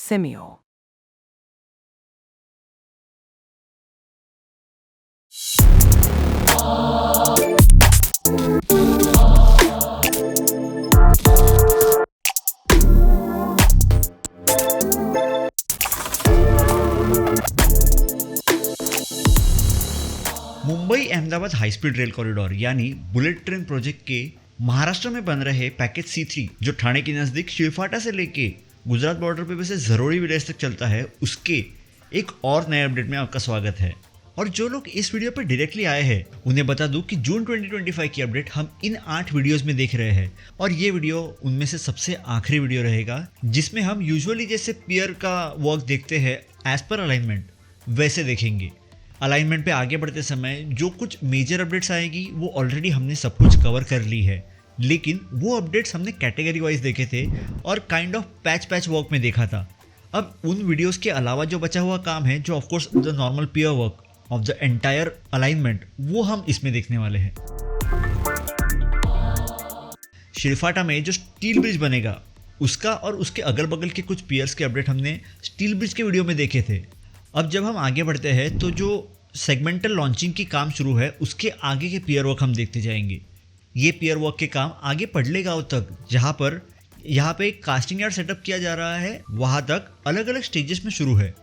Simeo. Mumbai Ahmedabad high speed rail corridor यानी bullet train project के महाराष्ट्र में बन रहे पैकेज C3 जो ठाणे के नज़दीक शिलफाटा से लेके गुजरात बॉर्डर पे वैसे जरोली विलेज तक चलता है, उसके एक और नए अपडेट में आपका स्वागत है। और जो लोग इस वीडियो पर डायरेक्टली आए हैं उन्हें बता दूं कि जून 2025 की अपडेट हम इन 8 वीडियोस में देख रहे हैं और ये वीडियो उनमें से सबसे आखिरी वीडियो रहेगा जिसमें हम यूजुअली जैसे पियर का वर्क देखते हैं एज पर अलाइनमेंट वैसे देखेंगे। अलाइनमेंट पे आगे बढ़ते समय जो कुछ मेजर अपडेट्स आएगी वो ऑलरेडी हमने सब कुछ कवर कर ली है, लेकिन वो अपडेट्स हमने कैटेगरी वाइज देखे थे और काइंड ऑफ पैच वर्क में देखा था। अब उन वीडियोस के अलावा जो बचा हुआ काम है, जो of course the normal pier work of the entire alignment, वो हम इसमें देखने वाले हैं। शिलफाटा में जो स्टील ब्रिज बनेगा उसका और उसके अगल बगल के कुछ पियर्स के अपडेट हमने स्टील ब्रिज के वीडियो में देखे थे। अब जब हम आगे बढ़ते हैं तो जो सेगमेंटल लॉन्चिंग की काम शुरू है उसके आगे के पियर वर्क हम देखते जाएंगे। ये पियर वर्क के काम आगे पडले गांव तक, जहाँ पे एक कास्टिंग यार्ड सेटअप किया जा रहा है, वहाँ तक अलग अलग स्टेजेस में शुरू है।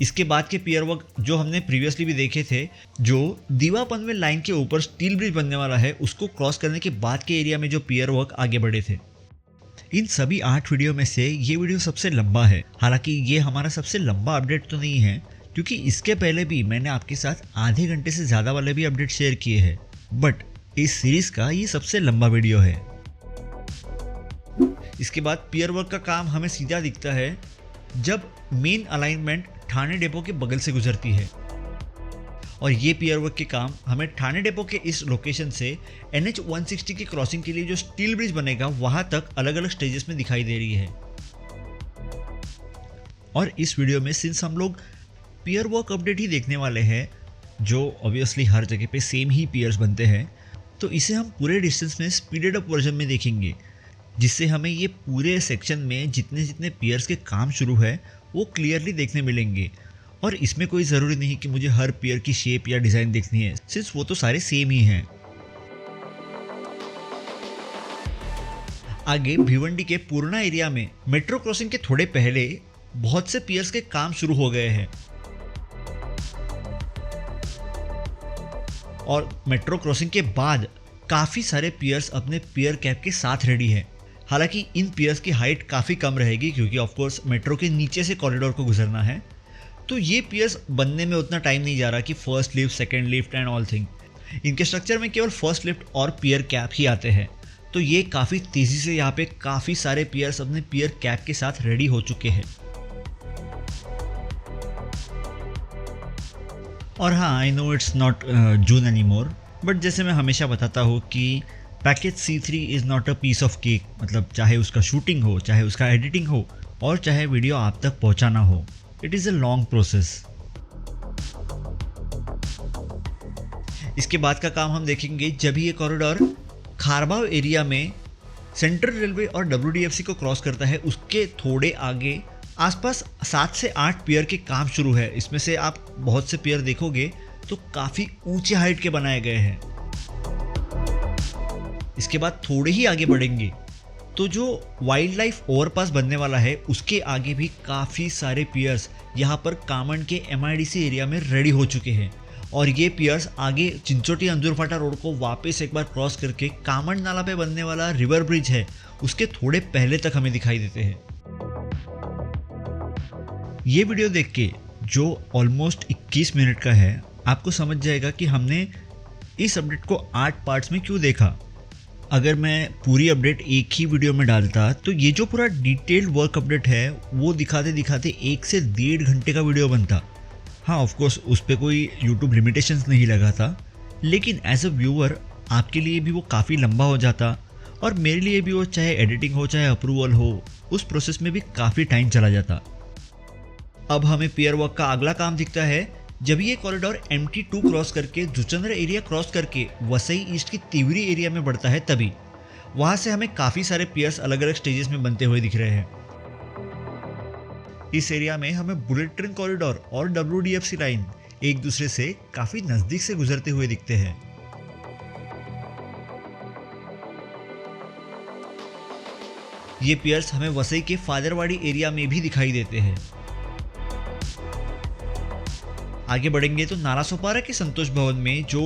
इसके बाद के पियर वर्क जो हमने प्रीवियसली भी देखे थे, जो दीवा पनवेल लाइन के ऊपर स्टील ब्रिज बनने वाला है, उसको क्रॉस करने के बाद के एरिया में जो पियर वर्क आगे बढ़े थे। इन सभी 8 वीडियो में से ये वीडियो सबसे लंबा है। हालांकि ये हमारा सबसे लंबा अपडेट तो नहीं है, क्योंकि इसके पहले भी मैंने आपके साथ आधे घंटे से ज़्यादा वाले भी अपडेट शेयर किए हैं, बट इस सीरीज़ का ये सबसे लंबा वीडियो है। इसके बाद पियर वर्क का काम हमें सीधा दिखता है जब मेन अलाइनमेंट ठाणे डेपो के बगल से गुजरती है, और ये पियर वर्क के काम हमें ठाणे डेपो के इस लोकेशन से NH 160 की क्रॉसिंग के लिए जो स्टील ब्रिज बनेगा वहां तक अलग अलग स्टेजेस में दिखाई दे रही है। और इस वीडियो में सिंस हम लोग पियर वर्क अपडेट ही देखने वाले हैं, जो ऑब्वियसली हर जगह पे सेम ही पियर्स बनते हैं, तो इसे हम पूरे डिस्टेंस में स्पीडेड अप वर्जन में देखेंगे, जिससे हमें ये पूरे सेक्शन में जितने जितने पियर्स के काम शुरू है वो क्लियरली देखने मिलेंगे। और इसमें कोई ज़रूरी नहीं कि मुझे हर पियर की शेप या डिज़ाइन देखनी है, सिंस वो तो सारे सेम ही हैं। आगे भिवंडी के पूर्णा एरिया में मेट्रो क्रॉसिंग के थोड़े पहले बहुत से पियर्स के काम शुरू हो गए हैं, और मेट्रो क्रॉसिंग के बाद काफ़ी सारे पियर्स अपने पियर कैप के साथ रेडी हैं। हालांकि इन पियर्स की हाइट काफ़ी कम रहेगी, क्योंकि ऑफकोर्स मेट्रो के नीचे से कॉरिडोर को गुजरना है, तो ये पियर्स बनने में उतना टाइम नहीं जा रहा कि first lift, second lift and all thing. इनके स्ट्रक्चर में केवल फर्स्ट लिफ्ट और पियर कैप ही आते हैं, तो ये काफ़ी तेज़ी से यहाँ पे काफ़ी सारे पियर्स अपने पियर कैप के साथ रेडी हो चुके हैं। और हाँ, I know it's not June any more, but जैसे मैं हमेशा बताता हूँ कि package C3 is not a piece of cake. मतलब चाहे उसका शूटिंग हो, चाहे उसका एडिटिंग हो, और चाहे वीडियो आप तक पहुँचाना हो, it is a long process. इसके बाद का काम हम देखेंगे जब ये कॉरिडोर खारबाव एरिया में सेंट्रल रेलवे और WDFC को क्रॉस करता है, उसके थोड़े आगे आसपास 7 से 8 पियर के काम शुरू है। इसमें से आप बहुत से पियर देखोगे तो काफ़ी ऊंचे हाइट के बनाए गए हैं। इसके बाद थोड़े ही आगे बढ़ेंगे तो जो वाइल्ड लाइफ ओवरपास बनने वाला है उसके आगे भी काफ़ी सारे पियर्स यहाँ पर कामन के MIDC एरिया में रेडी हो चुके हैं, और ये पियर्स आगे चिंचोटी अंजुरफाटा रोड को वापस एक बार क्रॉस करके कामन नाला पे बनने वाला रिवर ब्रिज है उसके थोड़े पहले तक हमें दिखाई देते हैं। ये वीडियो देख के जो ऑलमोस्ट 21 मिनट का है, आपको समझ जाएगा कि हमने इस अपडेट को 8 पार्ट्स में क्यों देखा। अगर मैं पूरी अपडेट एक ही वीडियो में डालता तो ये जो पूरा डिटेल्ड वर्क अपडेट है वो दिखाते दिखाते 1 से 1.5 घंटे का वीडियो बनता। हाँ, ऑफकोर्स उस पर कोई यूट्यूब लिमिटेशंस नहीं लगा था, लेकिन एज अ व्यूअर आपके लिए भी वो काफ़ी लंबा हो जाता, और मेरे लिए भी वो चाहे एडिटिंग हो चाहे अप्रूवल हो, उस प्रोसेस में भी काफ़ी टाइम चला जाता। अब हमें पियर वर्क का अगला काम दिखता है जब ये कॉरिडोर MT2 क्रॉस करके जुचंद्र एरिया क्रॉस करके वसई ईस्ट की तिवरी एरिया में बढ़ता है, तभी वहां से हमें काफी सारे पियर्स अलग अलग स्टेजेस में बनते हुए दिख रहे हैं। इस एरिया में हमें बुलेट ट्रेन कॉरिडोर और WDFC लाइन एक दूसरे से काफी नजदीक से गुजरते हुए दिखते हैं। ये पियर्स हमें वसई के फादरवाड़ी एरिया में भी दिखाई देते हैं। आगे बढ़ेंगे तो नालासोपारा के संतोष भवन में जो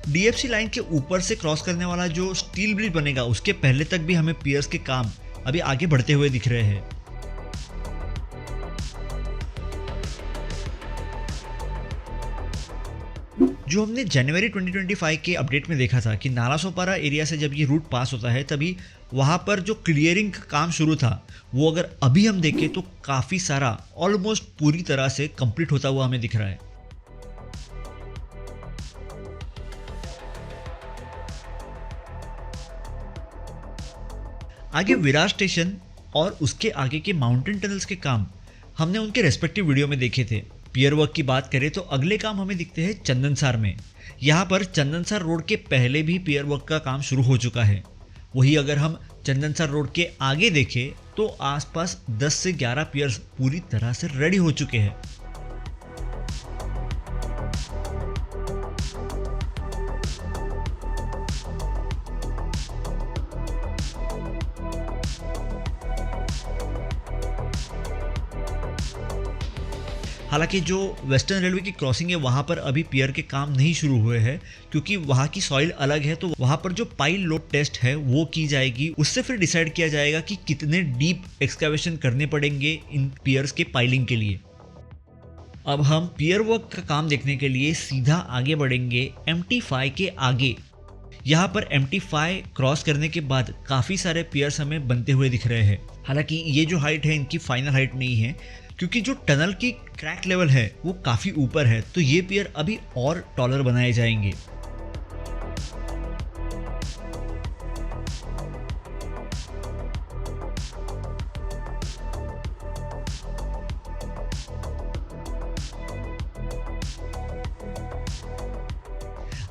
DFC लाइन के ऊपर से क्रॉस करने वाला जो स्टील ब्रिज बनेगा, उसके पहले तक भी हमें पियर्स के काम अभी आगे बढ़ते हुए दिख रहे हैं। जो हमने जनवरी 2025 के अपडेट में देखा था कि नालासोपारा एरिया से जब ये रूट पास होता है, तभी वहां पर जो क्लियरिंग का काम शुरू था, वो अगर अभी हम देखें तो काफी सारा ऑलमोस्ट पूरी तरह से कंप्लीट होता हुआ हमें दिख रहा है। आगे विरार स्टेशन और उसके आगे के माउंटेन टनल्स के काम हमने उनके रेस्पेक्टिव वीडियो में देखे थे। पियर वर्क की बात करें तो अगले काम हमें दिखते हैं चंदनसार में। यहाँ पर चंदनसार रोड के पहले भी पियर वर्क का काम शुरू हो चुका है। वही अगर हम चंदनसार रोड के आगे देखें तो आसपास 10 से 11 पियर्स पूरी तरह से रेडी हो चुके हैं। हालांकि जो वेस्टर्न रेलवे की क्रॉसिंग है वहाँ पर अभी पियर के काम नहीं शुरू हुए हैं, क्योंकि वहाँ की सॉइल अलग है। तो वहाँ पर जो पाइल लोड टेस्ट है वो की जाएगी, उससे फिर डिसाइड किया जाएगा कि कितने डीप एक्सकैवेशन करने पड़ेंगे इन पियर्स के पाइलिंग के लिए। अब हम पियर वर्क का काम देखने के लिए सीधा आगे बढ़ेंगे MT5 के आगे। यहाँ पर MT5 क्रॉस करने के बाद काफ़ी सारे पियर्स हमें बनते हुए दिख रहे हैं। हालांकि ये जो हाइट है इनकी फाइनल हाइट नहीं है, क्योंकि जो टनल की क्रैक लेवल है वो काफ़ी ऊपर है, तो ये पियर अभी और टॉलर बनाए जाएंगे।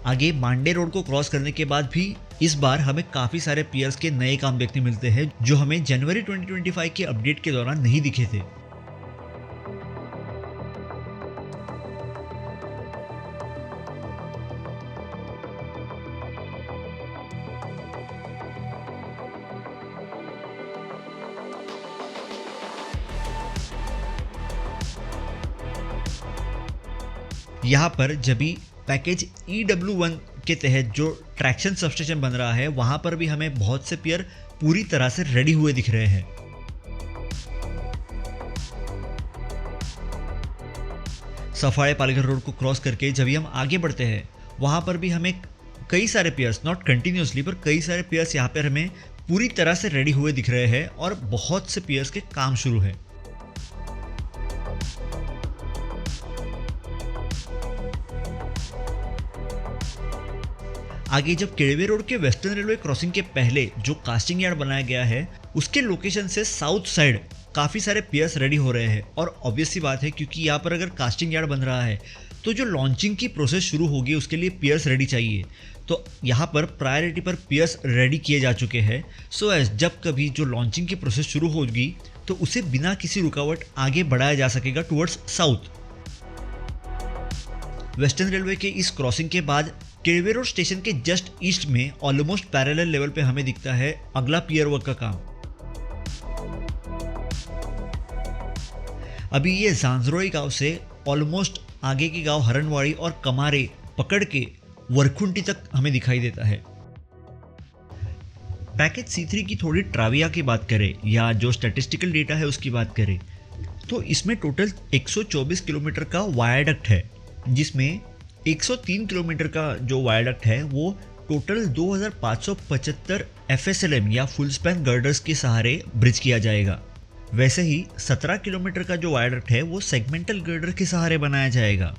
आगे मांडे रोड को क्रॉस करने के बाद भी इस बार हमें काफ़ी सारे पियर्स के नए काम देखने मिलते हैं, जो हमें जनवरी 2025 के अपडेट के दौरान नहीं दिखे थे। यहाँ पर जब भी पैकेज EW1 के तहत जो ट्रैक्शन सबस्टेशन बन रहा है, वहाँ पर भी हमें बहुत से पियर पूरी तरह से रेडी हुए दिख रहे हैं। सफाड़े पालघर रोड को क्रॉस करके जब भी हम आगे बढ़ते हैं, वहाँ पर भी हमें कई सारे पियर्स, नॉट कंटिन्यूसली पर कई सारे पियर्स यहाँ पर हमें पूरी तरह से रेडी हुए दिख रहे हैं और बहुत से पियर्स के काम शुरू है। आगे जब केळवे रोड के वेस्टर्न रेलवे क्रॉसिंग के पहले जो कास्टिंग यार्ड बनाया गया है, उसके लोकेशन से साउथ साइड काफ़ी सारे पियर्स रेडी हो रहे हैं। और ऑब्वियस सी बात है, क्योंकि यहाँ पर अगर कास्टिंग यार्ड बन रहा है तो जो लॉन्चिंग की प्रोसेस शुरू होगी उसके लिए पियर्स रेडी चाहिए। तो यहाँ पर प्रायोरिटी पर पियर्स रेडी किए जा चुके हैं, सो एज जब कभी जो लॉन्चिंग की प्रोसेस शुरू होगी तो उसे बिना किसी रुकावट आगे बढ़ाया जा सकेगा टुवर्ड्स साउथ। वेस्टर्न रेलवे के इस क्रॉसिंग के बाद केळवे रोड स्टेशन के जस्ट ईस्ट में ऑलमोस्ट पैरेलल लेवल पे हमें दिखता है अगला पियर वर्क का काम। अभी ये झांझरोई गांव से ऑलमोस्ट आगे के गांव हरणवाड़ी और कमारे पकड़ के वरखुंटी तक हमें दिखाई देता है। पैकेज C3 की थोड़ी ट्राविया की बात करें या जो स्टैटिस्टिकल डेटा है उसकी बात करें तो इसमें टोटल 124 किलोमीटर का वायाडक्ट है, जिसमें 103 किलोमीटर का जो वायाडक्ट है वो टोटल 2575 FSLM या फुल स्पैन गर्डर्स के सहारे ब्रिज किया जाएगा। वैसे ही 17 किलोमीटर का जो वायाडक्ट है वो सेगमेंटल गर्डर के सहारे बनाया जाएगा।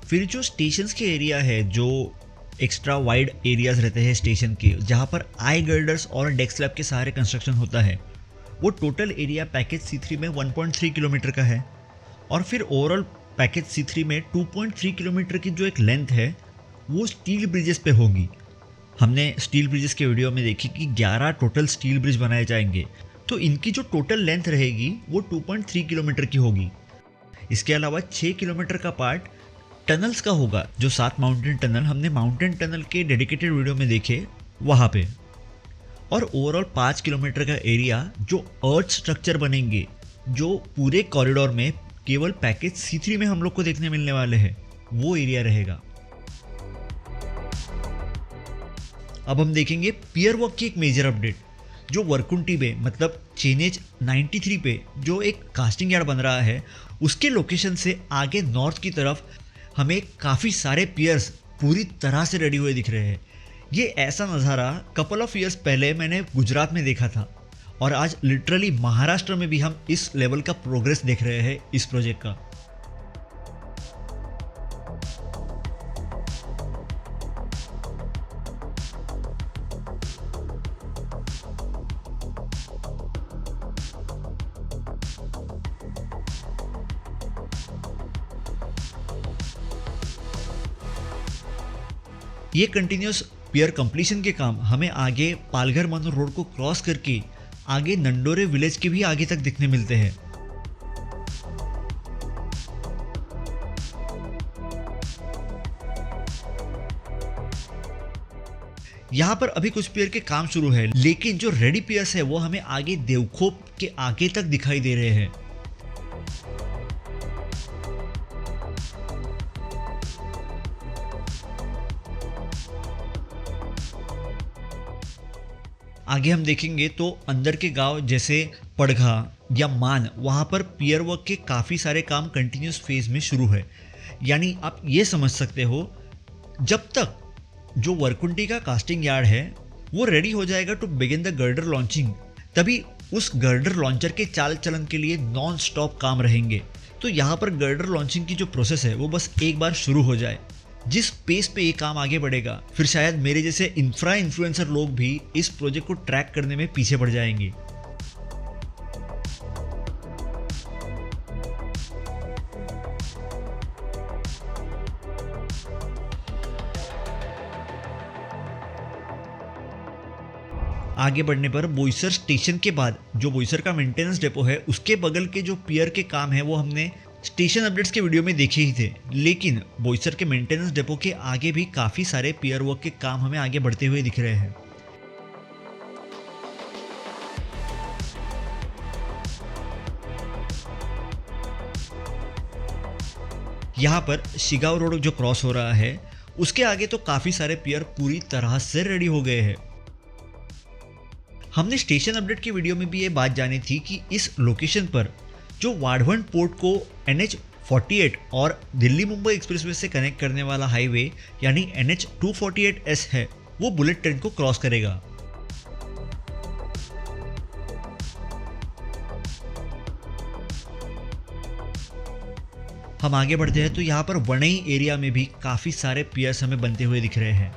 फिर जो स्टेशंस के एरिया है, जो एक्स्ट्रा वाइड एरियाज रहते हैं स्टेशन के, जहाँ पर आई गर्डर्स और डेक स्लैब के सहारे कंस्ट्रक्शन होता है, वो टोटल एरिया पैकेज C3 में 1.3 किलोमीटर का है। और फिर ओवरऑल पैकेज C3 में 2.3 किलोमीटर की जो एक लेंथ है वो स्टील ब्रिजेस पे होगी। हमने स्टील ब्रिजेस के वीडियो में देखी कि 11 टोटल स्टील ब्रिज बनाए जाएंगे, तो इनकी जो टोटल लेंथ रहेगी वो 2.3 किलोमीटर की होगी। इसके अलावा 6 किलोमीटर का पार्ट टनल्स का होगा, जो 7 माउंटेन टनल हमने माउंटेन टनल के डेडिकेटेड वीडियो में देखे वहाँ पे। और ओवरऑल 5 किलोमीटर का एरिया जो अर्थ स्ट्रक्चर बनेंगे, जो पूरे कॉरिडोर में केवल पैकेज C3 में हम लोग को देखने मिलने वाले हैं, वो एरिया रहेगा। अब हम देखेंगे पियर वर्क की एक मेजर अपडेट, जो वरकुंटी में मतलब चेनेज 93 पे जो एक कास्टिंग यार्ड बन रहा है, उसके लोकेशन से आगे नॉर्थ की तरफ हमें काफ़ी सारे पियर्स पूरी तरह से रेडी हुए दिख रहे हैं। ये ऐसा नज़ारा कपल ऑफ ईयर्स पहले मैंने गुजरात में देखा था, और आज लिटरली महाराष्ट्र में भी हम इस लेवल का प्रोग्रेस देख रहे हैं इस प्रोजेक्ट का। ये कंटिन्यूस पियर कंप्लीशन के काम हमें आगे पालघर मनोर रोड को क्रॉस करके आगे नंडोरे विलेज के भी आगे तक दिखने मिलते हैं। यहाँ पर अभी कुछ पियर के काम शुरू है, लेकिन जो रेडी पियर्स है वो हमें आगे देवखोप के आगे तक दिखाई दे रहे हैं। आगे हम देखेंगे तो अंदर के गांव जैसे पड़घा या मान, वहाँ पर पियर वर्क के काफ़ी सारे काम कंटिन्यूस फेज में शुरू है। यानी आप ये समझ सकते हो, जब तक जो वरकुंटी का कास्टिंग यार्ड है वो रेडी हो जाएगा to begin the girder launching, तभी उस गर्डर लॉन्चर के चाल चलन के लिए नॉन स्टॉप काम रहेंगे। तो यहाँ पर गर्डर लॉन्चिंग की जो प्रोसेस है वो बस एक बार शुरू हो जाए, जिस पेस पे ये काम आगे बढ़ेगा, फिर शायद मेरे जैसे इंफ्रा इन्फ्लुएंसर लोग भी इस प्रोजेक्ट को ट्रैक करने में पीछे पड़ जाएंगे। आगे बढ़ने पर बोईसर स्टेशन के बाद जो बोईसर का मेंटेनेंस डेपो है, उसके बगल के जो पियर के काम है वो हमने स्टेशन अपडेट्स के वीडियो में देखे ही थे। लेकिन बोईसर के मेंटेनेंस डेपो के आगे भी काफ़ी सारे पियर वर्क के काम हमें आगे बढ़ते हुए दिख रहे हैं। यहाँ पर शिगाव रोड जो क्रॉस हो रहा है, उसके आगे तो काफ़ी सारे पियर पूरी तरह से रेडी हो गए हैं। हमने स्टेशन अपडेट की वीडियो में भी ये बात जानी थी कि इस लोकेशन पर जो वाढवण पोर्ट को NH48 और दिल्ली मुंबई एक्सप्रेसवे से कनेक्ट करने वाला हाईवे यानी NH248S है, वो बुलेट ट्रेन को क्रॉस करेगा। हम आगे बढ़ते हैं तो यहाँ पर वणई एरिया में भी काफ़ी सारे पियर्स हमें बनते हुए दिख रहे हैं।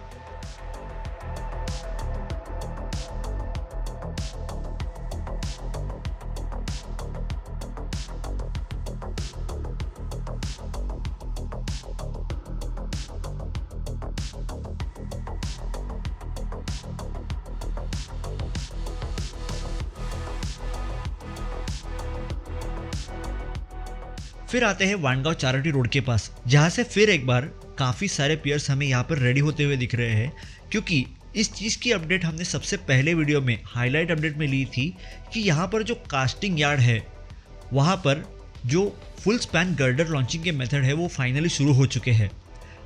फिर आते हैं वानगांव चारोटी रोड के पास, जहाँ से फिर एक बार काफ़ी सारे पियर्स हमें यहाँ पर रेडी होते हुए दिख रहे हैं, क्योंकि इस चीज़ की अपडेट हमने सबसे पहले वीडियो में हाईलाइट अपडेट में ली थी कि यहाँ पर जो कास्टिंग यार्ड है वहाँ पर जो फुल स्पैन गर्डर लॉन्चिंग के मेथड है वो फाइनली शुरू हो चुके हैं।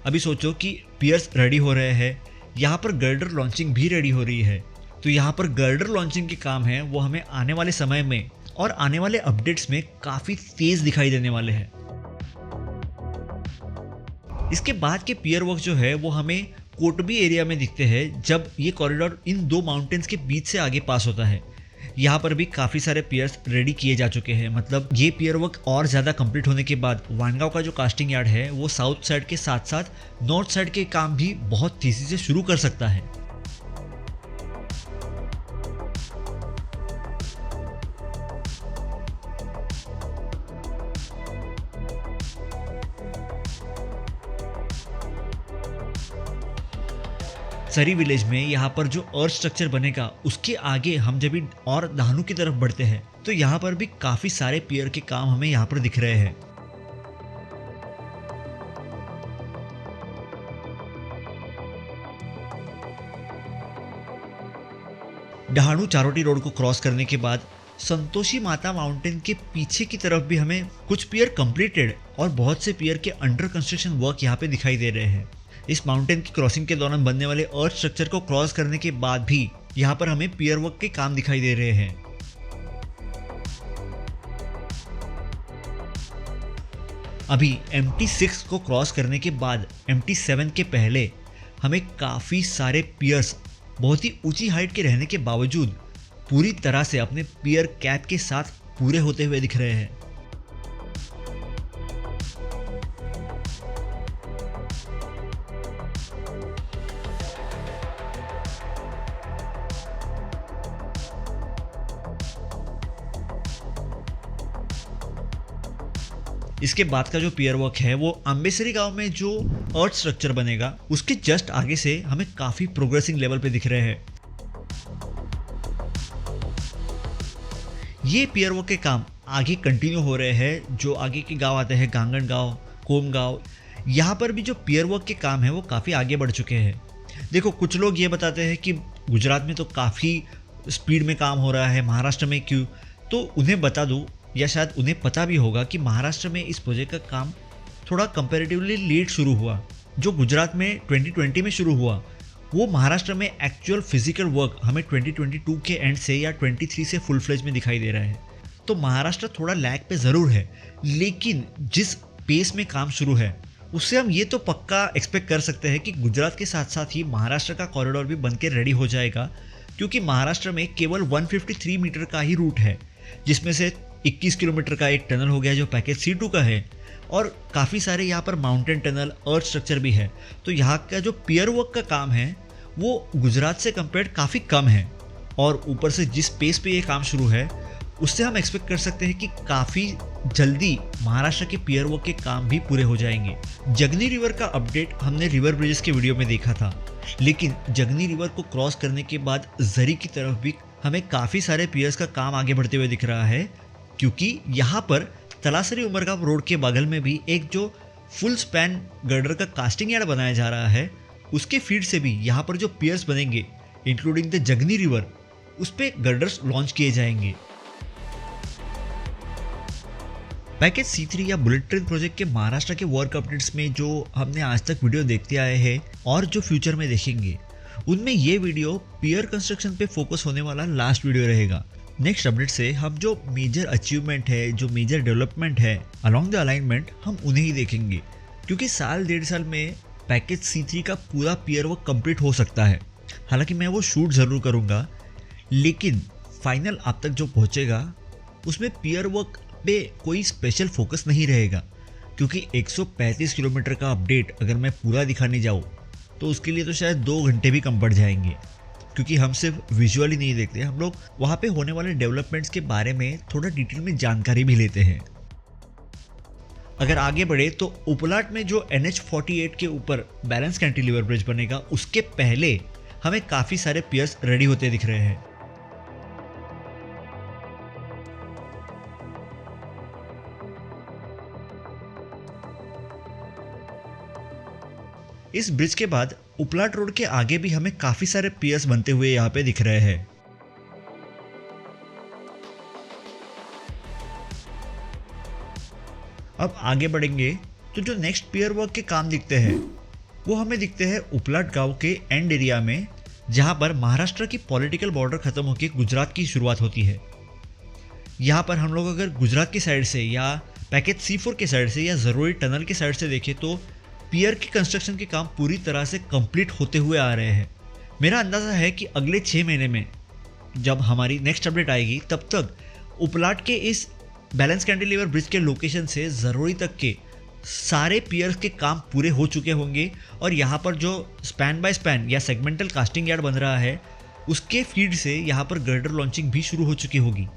अभी सोचो कि पियर्स रेडी हो रहे हैं, यहाँ पर गर्डर लॉन्चिंग भी रेडी हो रही है, तो यहाँ पर गर्डर लॉन्चिंग के काम है वो हमें आने वाले समय में और आने वाले अपडेट्स में काफ़ी तेज दिखाई देने वाले हैं। इसके बाद के पियर वर्क जो है वो हमें कोटबी एरिया में दिखते हैं, जब ये कॉरिडोर इन दो माउंटेन्स के बीच से आगे पास होता है। यहाँ पर भी काफ़ी सारे पियर्स रेडी किए जा चुके हैं, मतलब ये पियर वर्क और ज़्यादा कंप्लीट होने के बाद वानगांव का जो कास्टिंग यार्ड है वो साउथ साइड के साथ साथ नॉर्थ साइड के काम भी बहुत तेज़ी से शुरू कर सकता है। सरी विलेज में यहाँ पर जो अर्थ स्ट्रक्चर बनेगा उसके आगे हम जब भी और दाहनु की तरफ बढ़ते हैं तो यहाँ पर भी काफी सारे पियर के काम हमें यहाँ पर दिख रहे हैं। डहाणू चारोटी रोड को क्रॉस करने के बाद संतोषी माता माउंटेन के पीछे की तरफ भी हमें कुछ पियर कंप्लीटेड और बहुत से पियर के अंडर कंस्ट्रक्शन वर्क यहाँ पे दिखाई दे रहे हैं। इस माउंटेन की क्रॉसिंग के दौरान बनने वाले अर्थ स्ट्रक्चर को क्रॉस करने के बाद भी यहाँ पर हमें पियर वर्क के काम दिखाई दे रहे हैं। अभी MT6 को क्रॉस करने के बाद MT7 के पहले हमें काफी सारे पियर्स बहुत ही ऊंची हाइट के रहने के बावजूद पूरी तरह से अपने पियर कैप के साथ पूरे होते हुए दिख रहे हैं। इसके बाद का जो पियर वर्क है वो अंबेसरी गांव में जो अर्थ स्ट्रक्चर बनेगा उसके जस्ट आगे से हमें काफी प्रोग्रेसिंग लेवल पे दिख रहे हैं। ये पियर वर्क के काम आगे कंटिन्यू हो रहे हैं। जो आगे के गांव आते हैं गांगन गांव, कोम गांव, यहाँ पर भी जो पियर वर्क के काम है वो काफी आगे बढ़ चुके हैं। देखो कुछ लोग ये बताते हैं कि गुजरात में तो काफी स्पीड में काम हो रहा है, महाराष्ट्र में क्यों? तो उन्हें बता दूं या शायद उन्हें पता भी होगा कि महाराष्ट्र में इस प्रोजेक्ट का काम थोड़ा कंपैरेटिवली लेट शुरू हुआ। जो गुजरात में 2020 में शुरू हुआ वो महाराष्ट्र में एक्चुअल फिजिकल वर्क हमें 2022 के एंड से या 23 से फुल फ्लेज में दिखाई दे रहा है। तो महाराष्ट्र थोड़ा लैग पे ज़रूर है, लेकिन जिस पेस में काम शुरू है उससे हम ये तो पक्का एक्सपेक्ट कर सकते हैं कि गुजरात के साथ साथ ही महाराष्ट्र का कॉरिडोर भी बन के रेडी हो जाएगा, क्योंकि महाराष्ट्र में केवल 153 मीटर का ही रूट है, जिसमें से 21 किलोमीटर का एक टनल हो गया जो पैकेज C2 का है, और काफ़ी सारे यहाँ पर माउंटेन टनल अर्थ स्ट्रक्चर भी है। तो यहाँ का जो पियर वर्क का काम है वो गुजरात से कंपेयर काफ़ी कम है, और ऊपर से जिस पेस पे ये काम शुरू है उससे हम एक्सपेक्ट कर सकते हैं कि काफ़ी जल्दी महाराष्ट्र के पियर वर्क के काम भी पूरे हो जाएंगे। जगनी रिवर का अपडेट हमने रिवर ब्रिजेस के वीडियो में देखा था, लेकिन जगनी रिवर को क्रॉस करने के बाद जरी की तरफ भी हमें काफ़ी सारे पियर्स का काम आगे बढ़ते हुए दिख रहा है, क्योंकि यहाँ पर तलासरी उमरगांव रोड के बगल में भी एक जो फुल स्पैन गर्डर का कास्टिंग यार्ड बनाया जा रहा है उसके फीड से भी यहाँ पर जो पियर्स बनेंगे इंक्लूडिंग द जगनी रिवर उस पे गर्डर्स लॉन्च किए जाएंगे। पैकेज C3 या बुलेट ट्रेन प्रोजेक्ट के महाराष्ट्र के वर्क अपडेट्स में जो हमने आज तक वीडियो देखते आए हैं और जो फ्यूचर में देखेंगे उनमें ये वीडियो पियर कंस्ट्रक्शन पे फोकस होने वाला लास्ट वीडियो रहेगा। नेक्स्ट अपडेट से हम जो मेजर अचीवमेंट है, जो मेजर डेवलपमेंट है अलोंग द अलाइनमेंट, हम उन्हें ही देखेंगे, क्योंकि साल 1.5 साल में पैकेज C3 का पूरा पियर वर्क कंप्लीट हो सकता है। हालांकि मैं वो शूट ज़रूर करूँगा, लेकिन फाइनल आप तक जो पहुँचेगा उसमें पियर वर्क पे कोई स्पेशल फोकस नहीं रहेगा, क्योंकि 135 किलोमीटर का अपडेट अगर मैं पूरा दिखाने जाऊँ तो उसके लिए तो शायद 2 घंटे भी कम पड़ जाएंगे, क्योंकि हम सिर्फ विजुअली नहीं देखते, हम लोग वहाँ पे होने वाले डेवलपमेंट्स के बारे में थोड़ा डिटेल में जानकारी भी लेते हैं। अगर आगे बढ़े तो उपलाट में जो NH48 के ऊपर बैलेंस कैंटिलीवर ब्रिज बनेगा उसके पहले हमें काफ़ी सारे पियर्स रेडी होते दिख रहे हैं। इस ब्रिज के बाद उपलाट रोड के आगे भी हमें काफी सारे पियर्स बनते हुए यहाँ पे दिख रहे हैं। अब आगे बढ़ेंगे तो जो नेक्स्ट पियर वर्क के काम दिखते हैं वो हमें दिखते हैं उपलाट गांव के एंड एरिया में, जहां पर महाराष्ट्र की पॉलिटिकल बॉर्डर खत्म होकर गुजरात की शुरुआत होती है। यहाँ पर हम लोग अगर गुजरात की साइड से या पैकेज C4 के साइड से या जरोली टनल के साइड से देखें तो पियर के कंस्ट्रक्शन के काम पूरी तरह से कंप्लीट होते हुए आ रहे हैं। मेरा अंदाज़ा है कि अगले 6 महीने में जब हमारी नेक्स्ट अपडेट आएगी तब तक उपलाट के इस बैलेंस कैंटिलीवर ब्रिज के लोकेशन से जरोली तक के सारे पियर्स के काम पूरे हो चुके होंगे, और यहाँ पर जो स्पैन बाय स्पैन या सेगमेंटल कास्टिंग यार्ड बन रहा है उसके फीड से यहाँ पर गर्डर लॉन्चिंग भी शुरू हो चुकी होगी।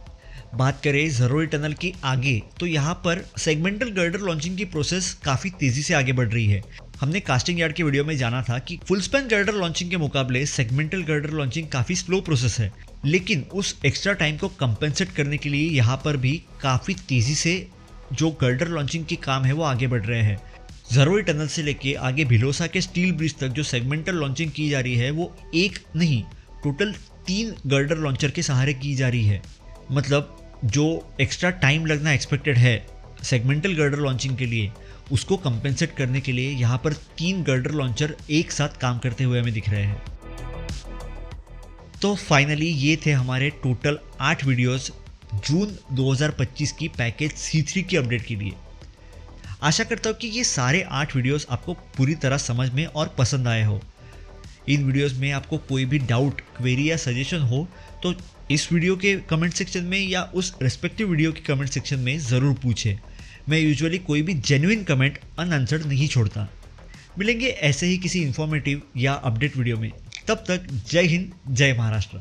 बात करें जरोली टनल की आगे तो यहाँ पर सेगमेंटल गर्डर लॉन्चिंग की प्रोसेस काफ़ी तेज़ी से आगे बढ़ रही है। हमने कास्टिंग यार्ड के वीडियो में जाना था कि फुल स्पैन गर्डर लॉन्चिंग के मुकाबले सेगमेंटल गर्डर लॉन्चिंग काफ़ी स्लो प्रोसेस है, लेकिन उस एक्स्ट्रा टाइम को कंपेंसेट करने के लिए यहाँ पर भी काफ़ी तेज़ी से जो गर्डर लॉन्चिंग के काम है वो आगे बढ़ रहे हैं। जरोली टनल से लेके आगे भिलोसा के स्टील ब्रिज तक जो सेगमेंटल लॉन्चिंग की जा रही है वो एक नहीं, टोटल 3 गर्डर लॉन्चर के सहारे की जा रही है। मतलब जो एक्स्ट्रा टाइम लगना एक्सपेक्टेड है सेगमेंटल गर्डर लॉन्चिंग के लिए, उसको कंपेंसेट करने के लिए यहाँ पर 3 गर्डर लॉन्चर एक साथ काम करते हुए हमें दिख रहे हैं। तो फाइनली ये थे हमारे टोटल 8 वीडियोस जून 2025 की पैकेज C3 की अपडेट के लिए। आशा करता हूँ कि ये सारे 8 वीडियोस आपको पूरी तरह समझ में और पसंद आए हो। इन वीडियोस में आपको कोई भी डाउट, क्वेरी या सजेशन हो तो इस वीडियो के कमेंट सेक्शन में या उस रेस्पेक्टिव वीडियो के कमेंट सेक्शन में ज़रूर पूछें। मैं यूजुअली कोई भी जेन्युइन कमेंट अनआंसर्ड नहीं छोड़ता। मिलेंगे ऐसे ही किसी इन्फॉर्मेटिव या अपडेट वीडियो में। तब तक जय हिंद, जय महाराष्ट्र।